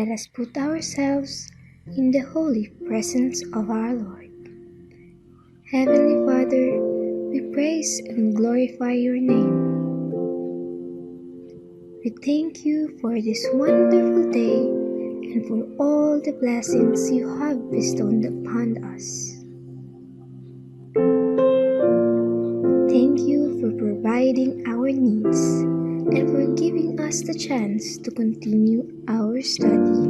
let us put ourselves in the holy presence of our Lord. Heavenly Father, we praise and glorify your name. We thank you for this wonderful day and for all the blessings you have bestowed upon us. Thank you for providing our needs and for giving us the chance to continue our study.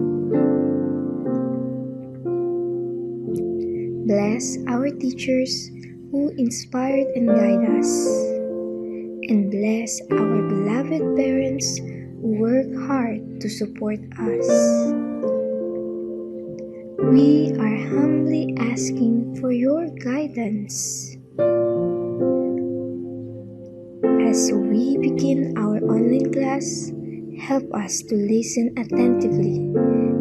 Bless our teachers who inspired and guide us, and bless our beloved parents who work hard to support us. We are humbly asking for your guidance. As we begin our online class, help us to listen attentively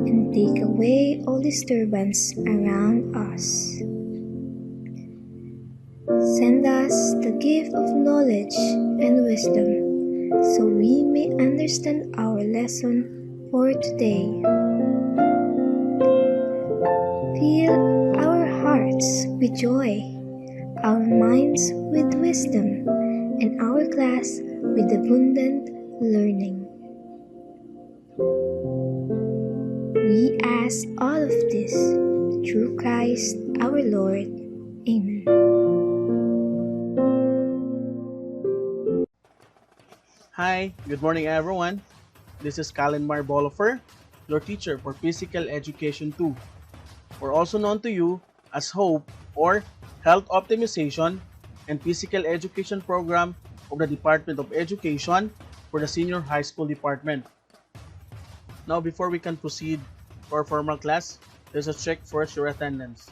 and take away all disturbance around us. Send us the gift of knowledge and wisdom so we may understand our lesson for today. Fill our hearts with joy, our minds with wisdom, and our class with abundant learning. We ask all of this through Christ our Lord. Amen. Hi, good morning everyone. This is Colin Bolifer, your teacher for Physical Education 2, or also known to you as HOPE or Health Optimization and Physical Education Program of the Department of Education for the Senior High School Department. Now, before we can proceed to our formal class, there's a check first your attendance.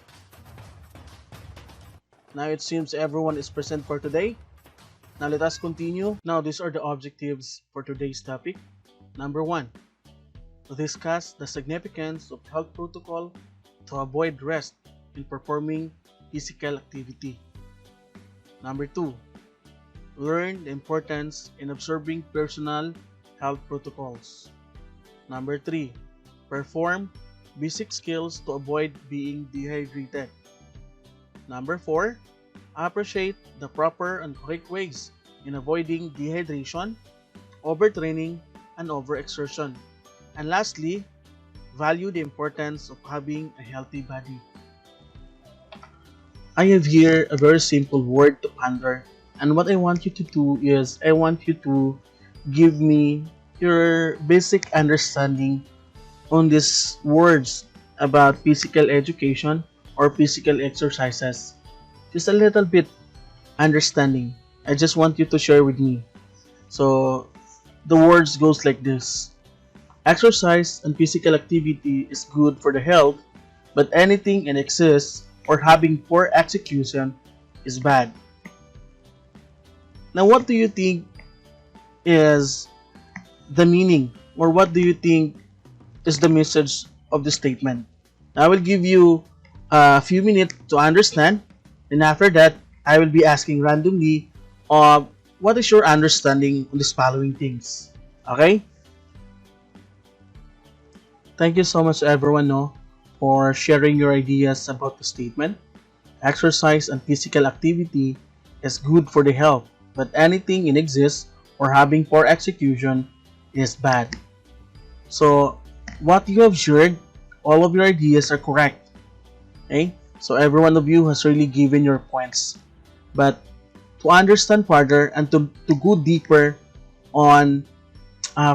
Now it seems everyone is present for today. Now let us continue. Now these are the objectives for today's topic. Number 1, to discuss the significance of health protocol to avoid rest in performing physical activity. Number 2, learn the importance in observing personal health protocols. Number 3, perform basic skills to avoid being dehydrated. Number 4, appreciate the proper and correct ways in avoiding dehydration, overtraining, and overexertion. And lastly, value the importance of having a healthy body. I have here a very simple word to ponder, and what I want you to do is I want you to give me your basic understanding on these words about physical education or physical exercises. Just a little bit understanding. I just want you to share with me. So the words goes like this. Exercise and physical activity is good for the health, but anything in excess or having poor execution is bad. Now what do you think is the meaning, or what do you think is the message of the statement? I will give you a few minutes to understand, and after that I will be asking randomly what is your understanding on these following things. Okay? Thank you so much everyone for sharing your ideas about the statement. Exercise and physical activity is good for the health, but anything in excess or having poor execution is bad. So what you have shared, all of your ideas are correct. Okay? So every one of you has really given your points. But to understand further and to go deeper on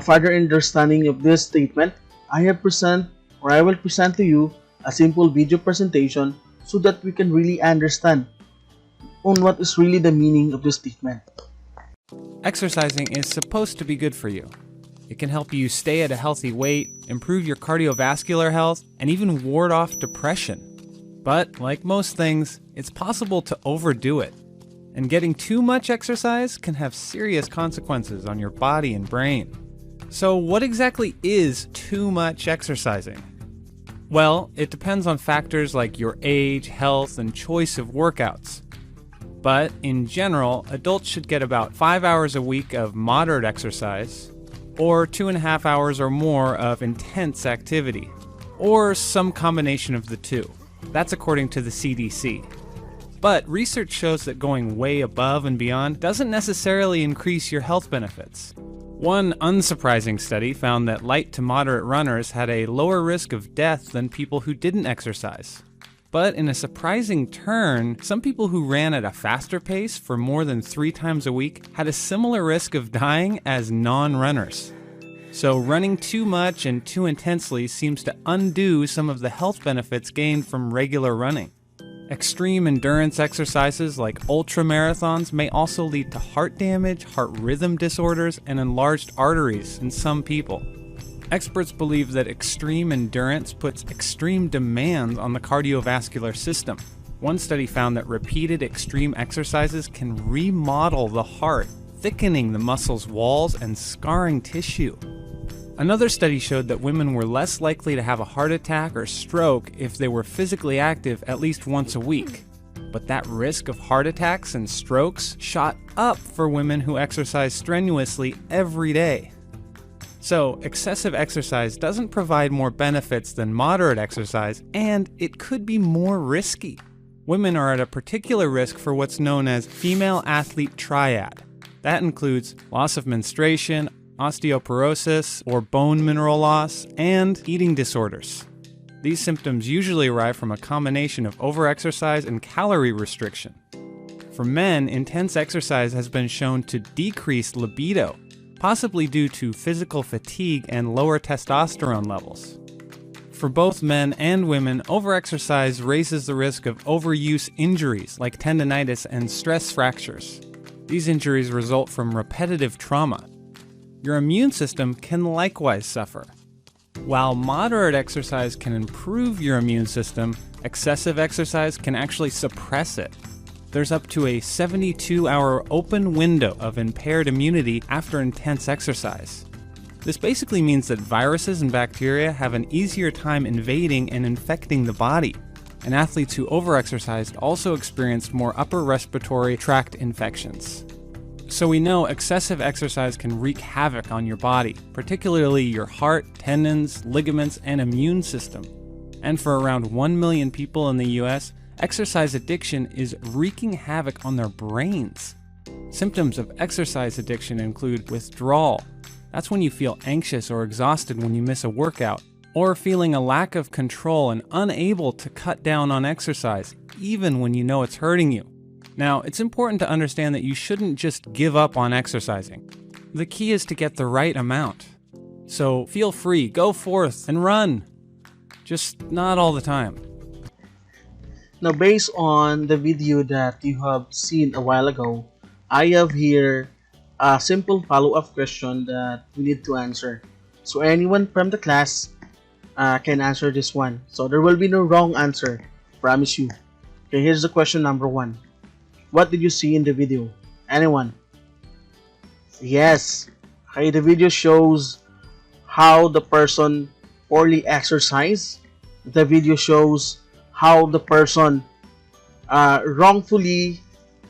further understanding of this statement, I will present to you a simple video presentation so that we can really understand on what is really the meaning of this statement. Exercising is supposed to be good for you. It can help you stay at a healthy weight, improve your cardiovascular health, and even ward off depression. But like most things, it's possible to overdo it. And getting too much exercise can have serious consequences on your body and brain. So what exactly is too much exercising? Well, it depends on factors like your age, health, and choice of workouts. But in general, adults should get about 5 hours a week of moderate exercise, or 2.5 hours or more of intense activity, or some combination of the two. That's according to the CDC. But research shows that going way above and beyond doesn't necessarily increase your health benefits. One unsurprising study found that light to moderate runners had a lower risk of death than people who didn't exercise. But in a surprising turn, some people who ran at a faster pace for more than 3 times a week had a similar risk of dying as non-runners. So running too much and too intensely seems to undo some of the health benefits gained from regular running. Extreme endurance exercises like ultramarathons may also lead to heart damage, heart rhythm disorders, and enlarged arteries in some people. Experts believe that extreme endurance puts extreme demands on the cardiovascular system. One study found that repeated extreme exercises can remodel the heart, thickening the muscle's walls and scarring tissue. Another study showed that women were less likely to have a heart attack or stroke if they were physically active at least once a week. But that risk of heart attacks and strokes shot up for women who exercise strenuously every day. So, excessive exercise doesn't provide more benefits than moderate exercise, and it could be more risky. Women are at a particular risk for what's known as female athlete triad. That includes loss of menstruation, osteoporosis or bone mineral loss, and eating disorders. These symptoms usually arrive from a combination of overexercise and calorie restriction. For men, intense exercise has been shown to decrease libido, possibly due to physical fatigue and lower testosterone levels. For both men and women, overexercise raises the risk of overuse injuries like tendinitis and stress fractures. These injuries result from repetitive trauma. Your immune system can likewise suffer. While moderate exercise can improve your immune system, excessive exercise can actually suppress it. There's up to a 72-hour open window of impaired immunity after intense exercise. This basically means that viruses and bacteria have an easier time invading and infecting the body, and athletes who overexercised also experienced more upper respiratory tract infections. So we know excessive exercise can wreak havoc on your body, particularly your heart, tendons, ligaments, and immune system. And for around 1 million people in the US, exercise addiction is wreaking havoc on their brains. Symptoms of exercise addiction include withdrawal. That's when you feel anxious or exhausted when you miss a workout, or feeling a lack of control and unable to cut down on exercise, even when you know it's hurting you. Now, it's important to understand that you shouldn't just give up on exercising. The key is to get the right amount. So feel free, go forth and run. Just not all the time. Now, based on the video that you have seen a while ago, I have here a simple follow-up question that we need to answer. So anyone from the class can answer this one. So there will be no wrong answer, promise you. Okay, here's the question number 1. What did you see in the video? Anyone? Yes. Okay, the video shows how the person poorly exercised. The video shows how the person wrongfully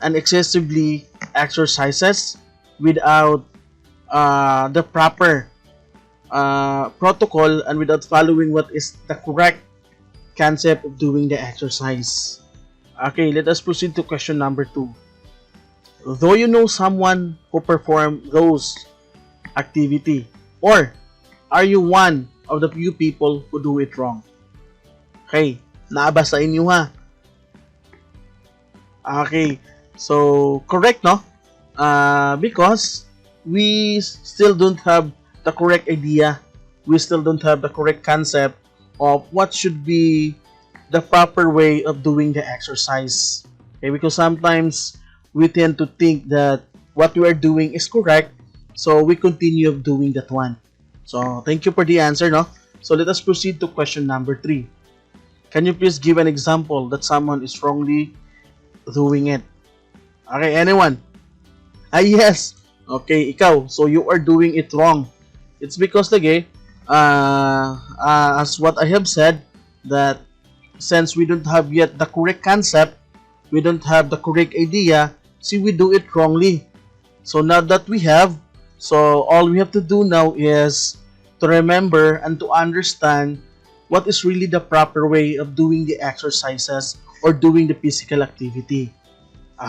and excessively exercises without the proper protocol and without following what is the correct concept of doing the exercise. Okay, let us proceed to question number 2. Though you know someone who performed those activity, or are you one of the few people who do it wrong? Okay, naabasa inyo ha. Okay, so correct no? Because we still don't have the correct idea, we still don't have the correct concept of what should be the proper way of doing the exercise. Okay, because sometimes we tend to think that what we are doing is correct, so we continue doing that one. So thank you for the answer, no? So let us proceed to question number 3. Can you please give an example that someone is wrongly doing it? Okay, anyone? Yes. Okay, ikaw. So you are doing it wrong. It's because lagi, as what I have said, that since we don't have yet the correct concept, we don't have the correct idea, see, we do it wrongly. So now that we have, So all we have to do now is to remember and to understand what is really the proper way of doing the exercises or doing the physical activity.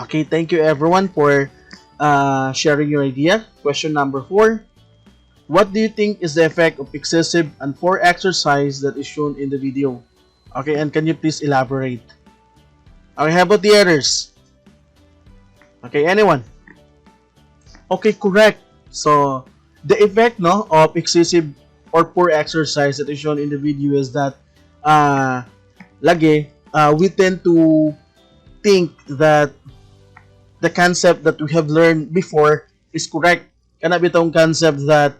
Okay, thank you everyone for sharing your idea. Question number 4. What do you think is the effect of excessive and poor exercise that is shown in the video? Okay, and can you please elaborate? Okay, how about the others? Okay, anyone? Okay, correct. So, the effect of excessive or poor exercise that is shown in the video is that uh, we tend to think that the concept that we have learned before is correct. Kana bitong concept that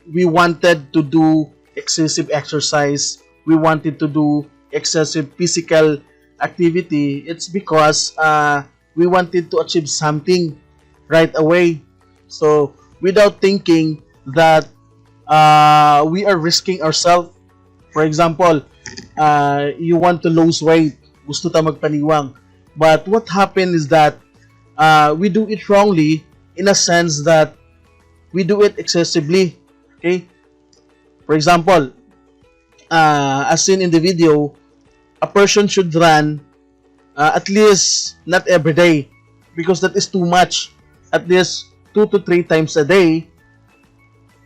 we wanted to do excessive exercise, we wanted to do excessive physical activity. It's because we wanted to achieve something right away. So without thinking that we are risking ourselves. For example, you want to lose weight, gusto ta magpaniwang. But what happened is that we do it wrongly in a sense that we do it excessively. Okay? For example, as seen in the video, a person should run at least not every day because that is too much. At least 2 to 3 times a day.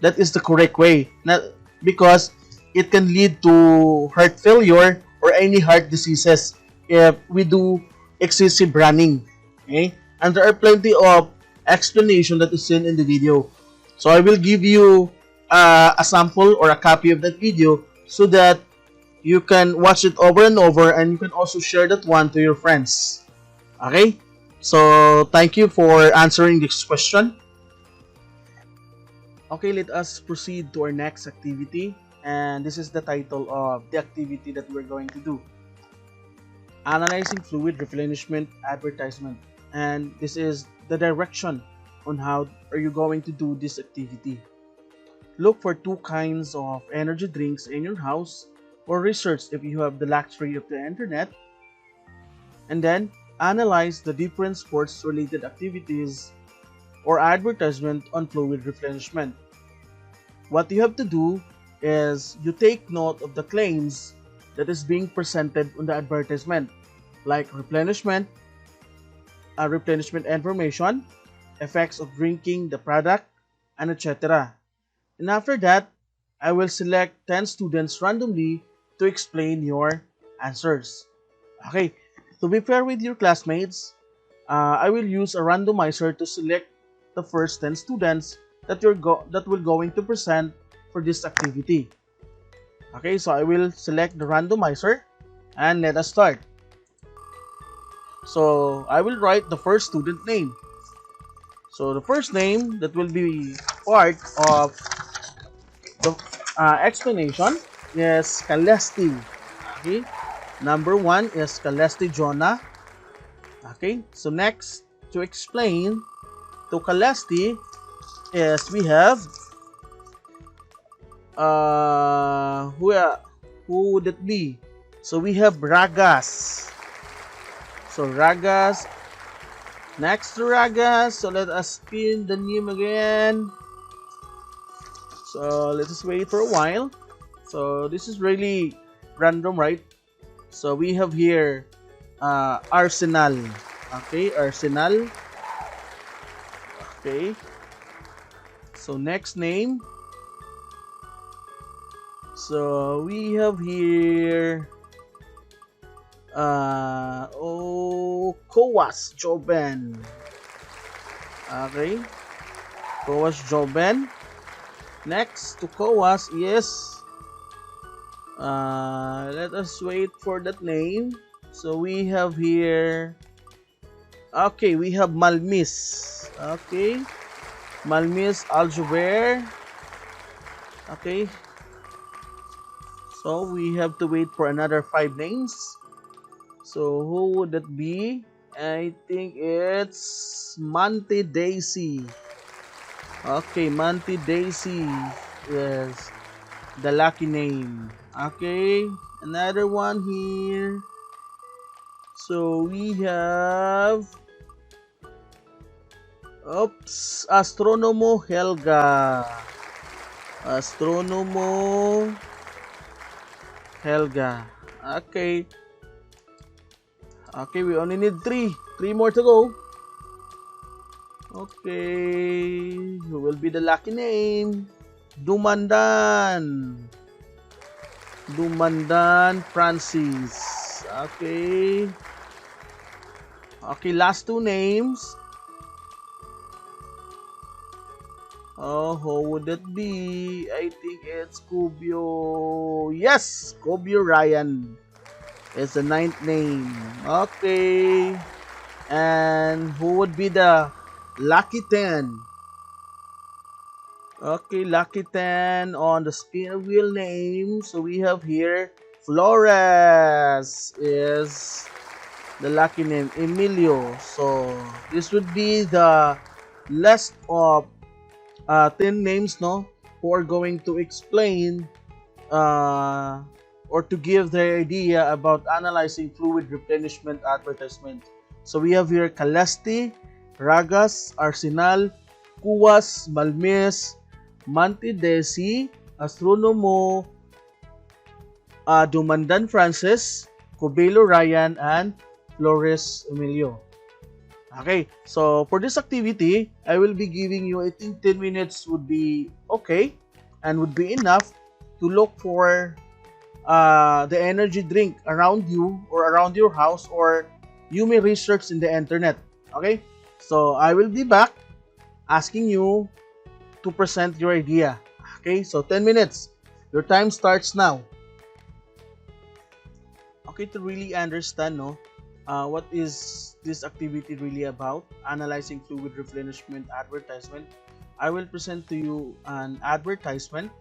That is the correct way. Not because it can lead to heart failure or any heart diseases if we do excessive running. Okay? And there are plenty of explanation that is seen in the video. So I will give you a sample or a copy of that video so that you can watch it over and over and you can also share that one to your friends. Okay? So thank you for answering this question. Okay, let us proceed to our next activity. And this is the title of the activity that we're going to do. Analyzing fluid replenishment advertisement. And this is the direction on how are you going to do this activity. Look for 2 kinds of energy drinks in your house or research if you have the luxury of the internet. And then analyze the different sports related activities or advertisement on fluid replenishment. What you have to do is you take note of the claims that is being presented on the advertisement, like replenishment information, effects of drinking the product, and etc. And after that, I will select 10 students randomly to explain your answers. Okay, to be fair with your classmates, I will use a randomizer to select the first 10 students that will going to present for this activity. Okay, so I will select the randomizer and let us start. So I will write the first student name. So the first name that will be part of the explanation is Kalesti. Okay, number 1 is Kalesti Jonah. Okay, so next to explain to Kalesti is we have who would it be? So we have Ragas. So Ragas. Next to Ragas, so let us spin the name again. So let us wait for a while. So this is really random, right? So we have here Arsenal. Okay, Arsenal. Okay. So next name. So we have here Kowas Joben. Okay. Kowas Joben. Next to Kowas is let us wait for that name. So we have here we have Malmis. Okay. Malmis Aljuber. Okay. So we have to wait for another 5 names. So who would that be? I think it's Monte Daisy. Okay, Monte Daisy is the lucky name. Okay, another one here. So we have Oops, Astronomo Helga. Astronomo Helga. Okay. Okay, we only need three. Three more to go. Okay. Who will be the lucky name? Dumandan. Dumandan Francis. Okay. Okay, last two names. Oh, who would it be? I think it's Kubio. Yes, Kubio Ryan is the ninth name. Okay. And who would be the lucky 10? Okay, lucky 10 on the spin wheel name. So we have here Flores is the lucky name. Emilio. So this would be the list of 10 names, no, who are going to explain or to give their idea about analyzing fluid replenishment advertisement. So we have here Calesti, Ragas, Arsenal, Cuas, Malmes, Mantidesi, Astronomo, Dumandan Francis, Cobelo Ryan, and Flores Emilio. Okay, so for this activity, I will be giving you, I think 10 minutes would be okay and would be enough to look for the energy drink around you or around your house, or you may research in the internet. Okay, so I will be back asking you to present your idea. Okay, so 10 minutes. Your time starts now. Okay, to really understand, no, what is this activity really about, analyzing fluid replenishment advertisement, I will present to you an advertisement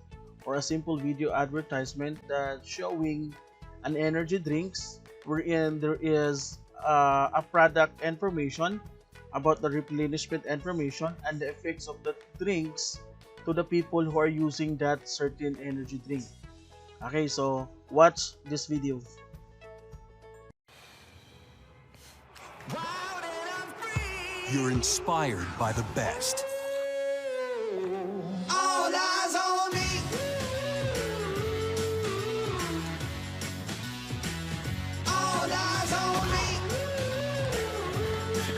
or a simple video advertisement that showing an energy drinks wherein there is a product information about the replenishment information and the effects of the drinks to the people who are using that certain energy drink. Okay, so watch this video. You're inspired by the best. All eyes on me. All eyes on me.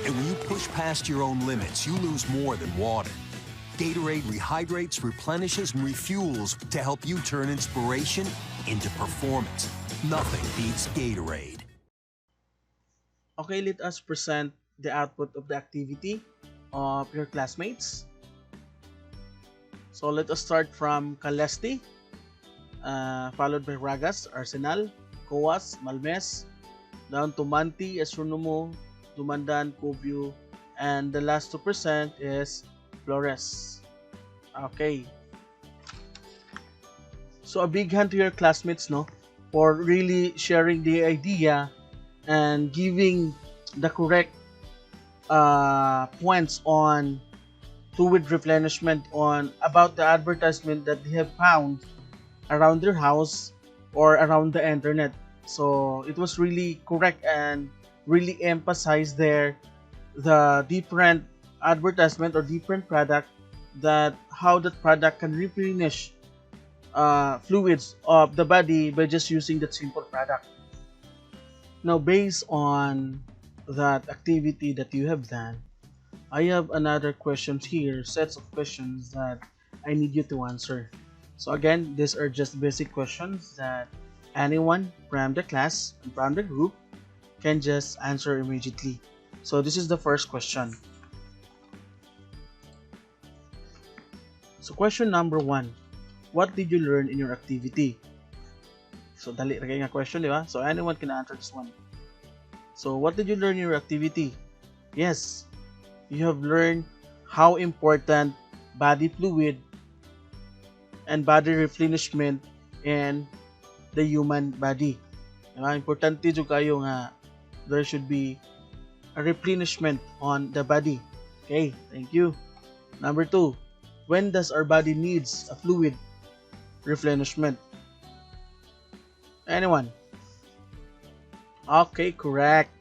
And when you push past your own limits, you lose more than water. Gatorade rehydrates, replenishes, and refuels to help you turn inspiration into performance. Nothing beats Gatorade. Okay, let us present the output of the activity of your classmates. So let us start from Calesti, followed by Ragas, Arsenal, Coas, Malmes, down to Manti, Astronomo, Dumandan, Cubio, and the last to present is Flores. Okay. So a big hand to your classmates, no, for really sharing the idea and giving the correct points on fluid replenishment on about the advertisement that they have found around their house or around the internet. So it was really correct and really emphasized there the different advertisement or different product, that how that product can replenish fluids of the body by just using that simple product. Now, based on that activity that you have done, I have another questions here, sets of questions that I need you to answer. So again, these are just basic questions that anyone from the class and from the group can just answer immediately. So this is the first question. So question number 1, what did you learn in your activity? So dali ra kay nga question, di ba? So anyone can answer this one. So what did you learn in your activity? Yes, you have learned how important body fluid and body replenishment in the human body. Diba? Importante jud kayo nga there should be a replenishment on the body. Okay, thank you. Number 2, when does our body needs a fluid replenishment? Anyone? Okay, correct.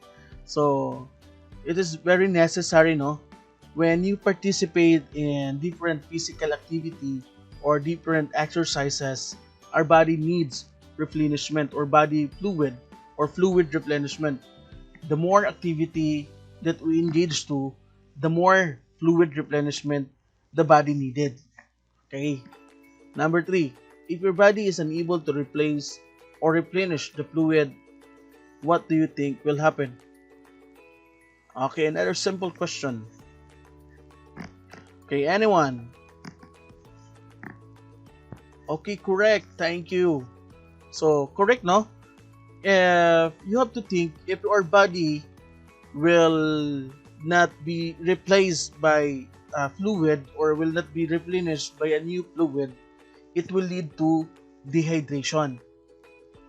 So it is very necessary, no, when you participate in different physical activity or different exercises, our body needs replenishment or body fluid or fluid replenishment. The more activity that we engage to, the more fluid replenishment the body needed. Okay. Number 3, if your body is unable to replace or replenish the fluid, what do you think will happen? Okay, another simple question. Okay, anyone? Okay, correct. Thank you. So, correct, no? If you have to think, if our body will not be replaced by fluid or will not be replenished by a new fluid, it will lead to dehydration.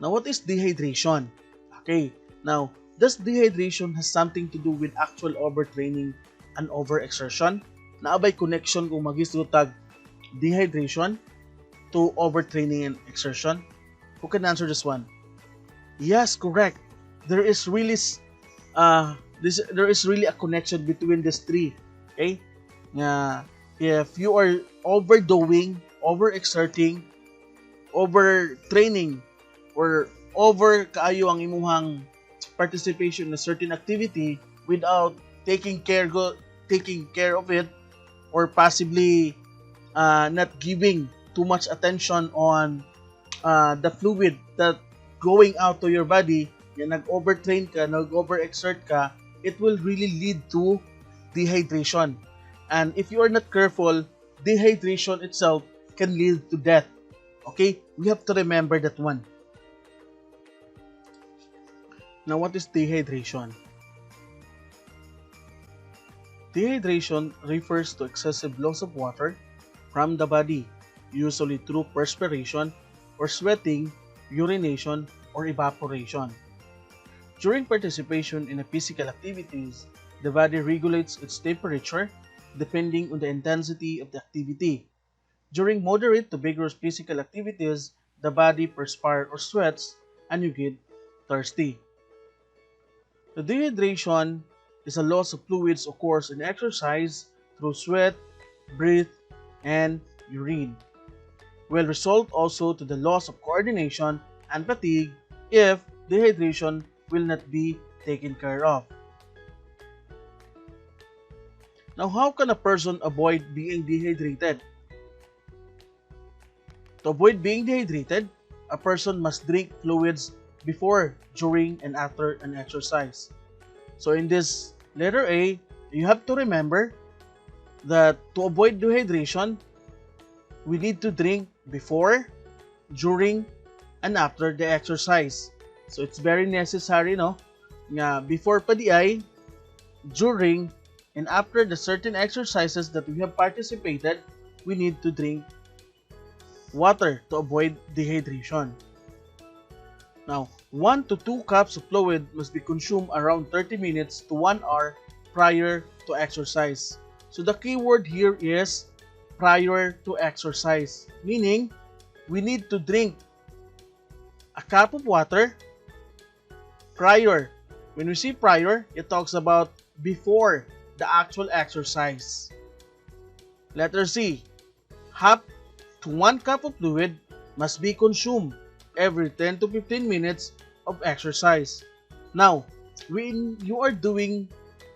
Now, what is dehydration? Okay, now, does dehydration has something to do with actual overtraining and overexertion? Naabay connection kung magisutag dehydration to overtraining and exertion? Who can answer this one? Yes, correct. There is really a connection between these three. Okay? If you are overdoing, overexerting, overtraining, or over kaayo ang imuhang participation in a certain activity without taking care of it, or possibly not giving too much attention on the fluid that going out to your body, nag-overtrain ka, nag-overexert ka, it will really lead to dehydration. And if you are not careful, dehydration itself can lead to death. Okay? We have to remember that one. Now, what is dehydration? Dehydration refers to excessive loss of water from the body, usually through perspiration or sweating, urination, or evaporation. During participation in physical activities, the body regulates its temperature depending on the intensity of the activity. During moderate to vigorous physical activities, the body perspires or sweats and you get thirsty. The dehydration is a loss of fluids occurs in exercise through sweat, breath, and urine. Will result also to the loss of coordination and fatigue if dehydration will not be taken care of. Now, how can a person avoid being dehydrated? To avoid being dehydrated, a person must drink fluids before, during, and after an exercise. So in this letter A, you have to remember that to avoid dehydration, we need to drink before, during, and after the exercise. So it's very necessary, no? Nga before pa di ay, during, and after the certain exercises that we have participated, we need to drink water to avoid dehydration. Now, 1 to 2 cups of fluid must be consumed around 30 minutes to 1 hour prior to exercise. So the key word here is prior to exercise, meaning we need to drink a cup of water prior. When we say prior, it talks about before the actual exercise. Letter C, half to 1 cup of fluid must be consumed every 10 to 15 minutes of exercise. Now, when you are doing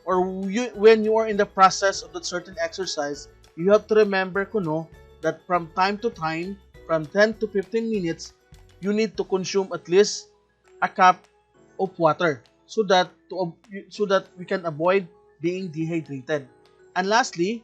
when you are in the process of that certain exercise, you have to remember that from time to time, from 10 to 15 minutes, you need to consume at least a cup of water so that we can avoid being dehydrated. And lastly,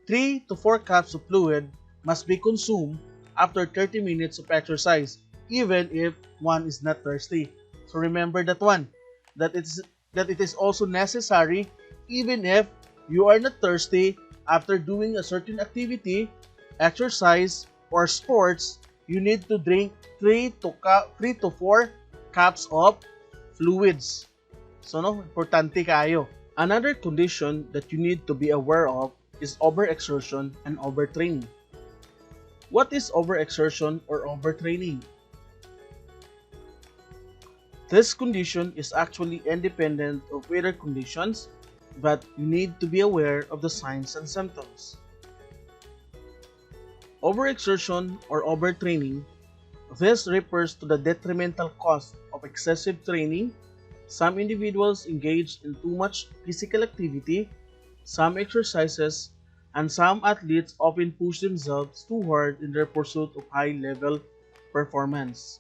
3 to 4 cups of fluid must be consumed after 30 minutes of exercise, even if one is not thirsty. So remember that one, that it is also necessary even if you are not thirsty after doing a certain activity, exercise, or sports, you need to drink 3 to 4 cups of fluids. So importante kayo. Another condition that you need to be aware of is overexertion and overtraining. What is overexertion or overtraining? This condition is actually independent of weather conditions but you need to be aware of the signs and symptoms. Overexertion or overtraining. This refers to the detrimental cost of excessive training. Some individuals engage in too much physical activity, some exercises, and some athletes often push themselves too hard in their pursuit of high-level performance.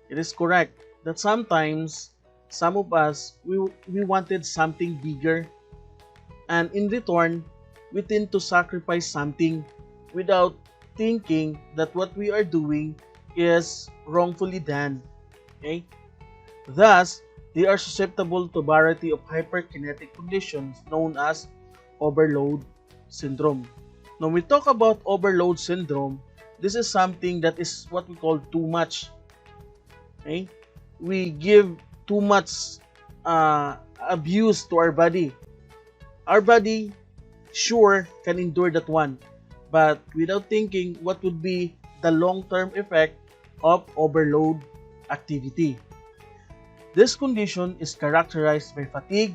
It is correct that sometimes some of us we wanted something bigger, and in return we tend to sacrifice something without thinking that what we are doing is wrongfully done. Okay? Thus, they are susceptible to a variety of hyperkinetic conditions known as overload syndrome. Now, when we talk about overload syndrome, this is something that is what we call too much. Okay? We give too much abuse to our body. Our body sure can endure that one, but without thinking what would be the long-term effect of overload activity. This condition is characterized by fatigue,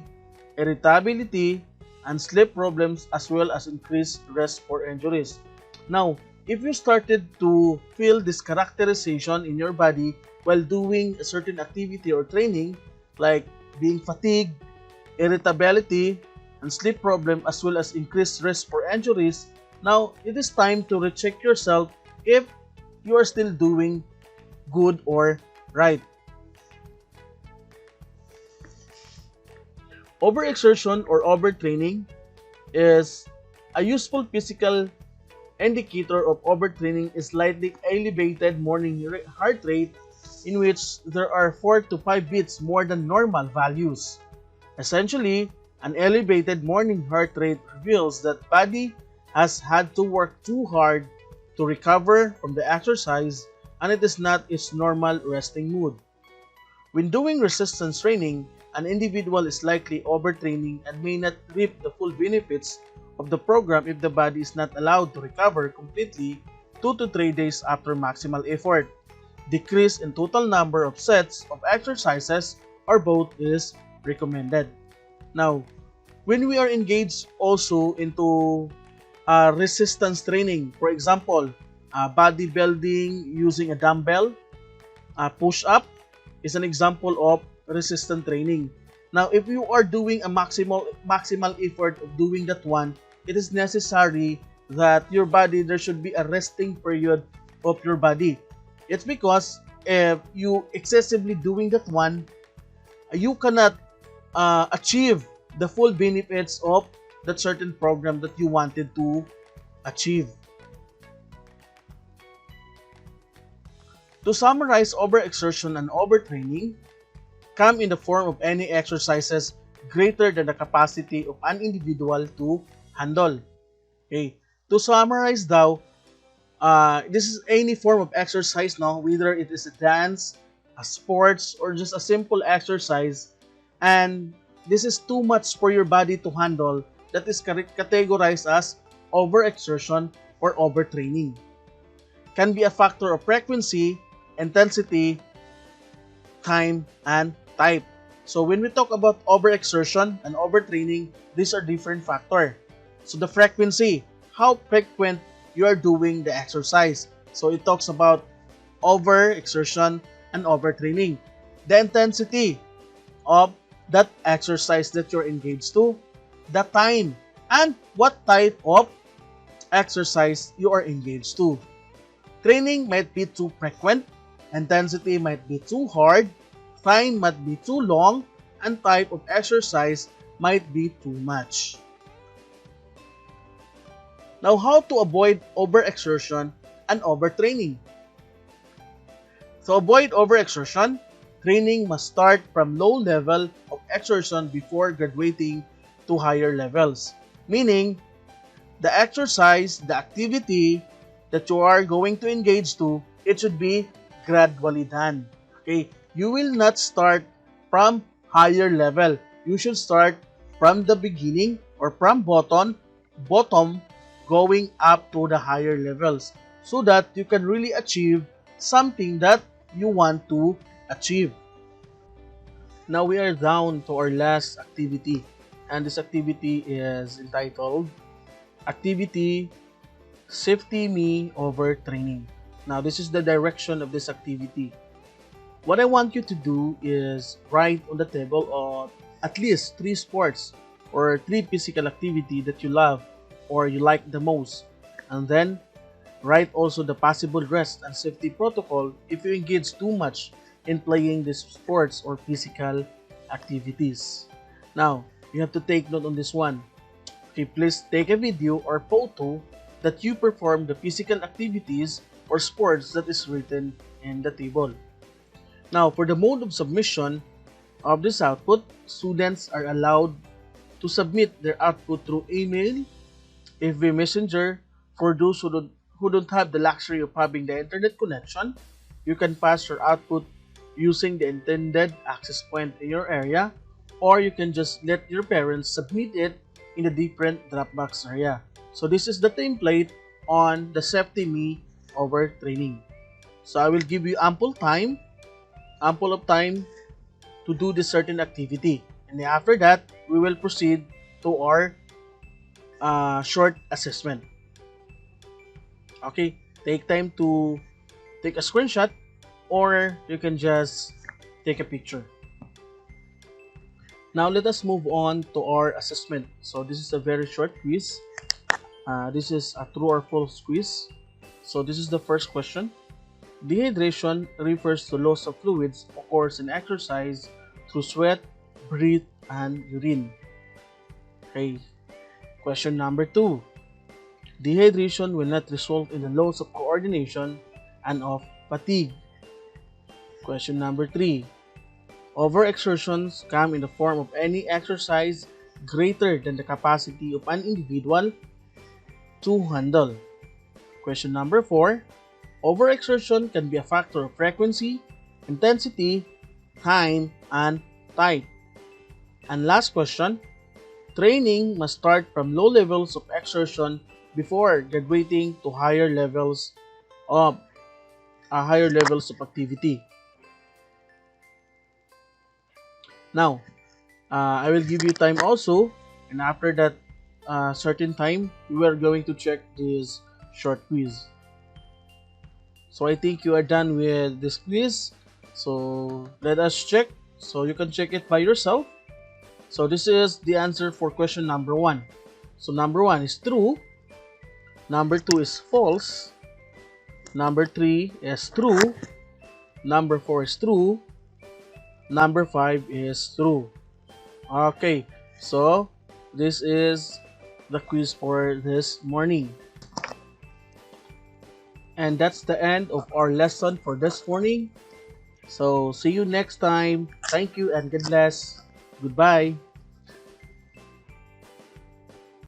irritability, and sleep problems as well as increased risk for injuries. Now, if you started to feel this characterization in your body while doing a certain activity or training, like being fatigued, irritability, and sleep problem as well as increased risk for injuries, now it is time to recheck yourself if you are still doing good or right. Overexertion or overtraining is a useful physical indicator of overtraining is slightly elevated morning heart rate in which there are 4 to 5 beats more than normal values. Essentially, an elevated morning heart rate reveals that body has had to work too hard to recover from the exercise and it is not its normal resting mood. When doing resistance training, an individual is likely overtraining and may not reap the full benefits of the program if the body is not allowed to recover completely 2 to 3 days after maximal effort. Decrease in total number of sets of exercises or both is recommended. Now, when we are engaged also into resistance training, for example, bodybuilding using a dumbbell, push-up is an example of resistance training. Now, if you are doing a maximal effort of doing that one, it is necessary that your body, there should be a resting period of your body. It's because if you excessively doing that one, you cannot achieve the full benefits of that certain program that you wanted to achieve. To summarize, overexertion and overtraining come in the form of any exercises greater than the capacity of an individual to handle. Okay. To summarize daw, this is any form of exercise now, whether it is a dance, a sports, or just a simple exercise, and this is too much for your body to handle, that is categorized as overexertion or overtraining. Can be a factor of frequency, intensity, time, and type. So when we talk about overexertion and overtraining, these are different factors. So the frequency, how frequent you are doing the exercise. So it talks about overexertion and overtraining. The intensity of that exercise that you're engaged to, the time, and what type of exercise you are engaged to. Training might be too frequent, intensity might be too hard, time might be too long, and type of exercise might be too much. Now, how to avoid overexertion and overtraining? To avoid overexertion, training must start from low level of exertion before graduating to higher levels. Meaning, the exercise, the activity that you are going to engage to, it should be gradually done. Okay? You will not start from higher level. You should start from the beginning or from bottom going up to the higher levels so that you can really achieve something that you want to achieve. Now we are down to our last activity. and this activity is entitled Activity Safety Me Overtraining. Now, this is the direction of this activity. What I want you to do is write on the table of at least 3 sports or 3 physical activity that you love or you like the most, and then write also the possible rest and safety protocol if you engage too much in playing these sports or physical activities. Now, you have to take note on this one. Okay, please take a video or photo that you perform the physical activities or sports that is written in the table. Now, for the mode of submission of this output, students are allowed to submit their output through email, FB Messenger. For those who don't have the luxury of having the internet connection, you can pass your output using the intended access point in your area, or you can just let your parents submit it in a different Dropbox area. So this is the template on the Safety Me Overtraining. So I will give you ample of time to do this certain activity, and after that we will proceed to our short assessment. Okay, take time to take a screenshot, or you can just take a picture. Now let us move on to our assessment. So this is a very short quiz. This is a true or false quiz. So this is the first question. Dehydration refers to loss of fluids occurs in exercise through sweat, breath, and urine. Okay. Question number 2. Dehydration will not result in the loss of coordination and of fatigue. Question number 3. Overexertions come in the form of any exercise greater than the capacity of an individual to handle. Question number 4. Overexertion can be a factor of frequency, intensity, time, and type. And last question. Training must start from low levels of exertion before graduating to higher levels of activity. Now, I will give you time also, and after that certain time, we are going to check this short quiz. So I think you are done with this quiz. So let us check. So you can check it by yourself. So this is the answer for question number 1. So number 1 is true. Number 2 is false. Number 3 is true. Number 4 is true. Number 5 is true. Okay, so this is the quiz for this morning. And that's the end of our lesson for this morning. So see you next time. Thank you and God bless. Goodbye.